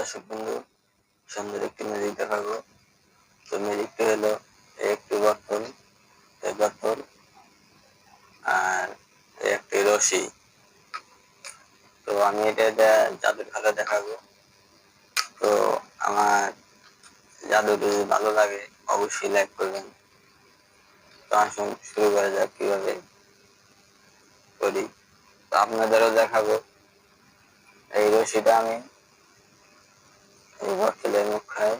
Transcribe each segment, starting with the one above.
দর্শক বন্ধু, সুন্দর একটি ম্যাজিক দেখাবো। তো ম্যাজিকটি হলো একটি বোতল, এই বোতল আর একটি রশি। তো আমি এটা জাদুর খেলা দেখাবো। তো আমার জাদুটি যদি ভালো লাগে অবশ্যই লাইক করবেন। তো আসুন শুরু করা যাক কিভাবে করি। তো আপনাদেরও দেখাবো। এই রশিটা আমি এই বোতলের মুখায়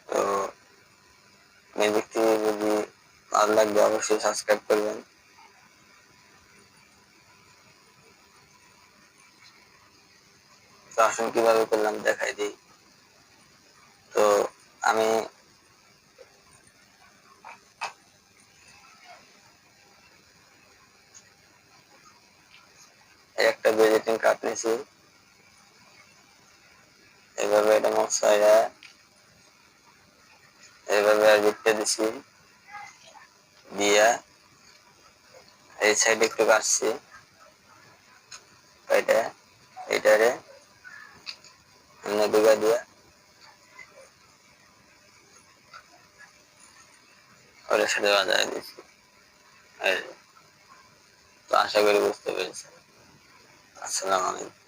তো ম্যাজিকটি যদি ভালো লাগবে অবশ্যই সাবস্ক্রাইব করবেন। তো আসুন কিভাবে করলাম দেখাই দিই। তো আমি একটা ভিজিটিং কার্ড নিয়েছি, এভাবে এটা মশাইয়া এভাবে আর বিটতে দিছি, দিয়া এই সাইডে একটু কাটছি, এটা এটারে দুগা দিয়া ওর সাথে বাজায় দিছি। তো আশা করি বুঝতে পেরেছেন। আসসালামু আলাইকুম।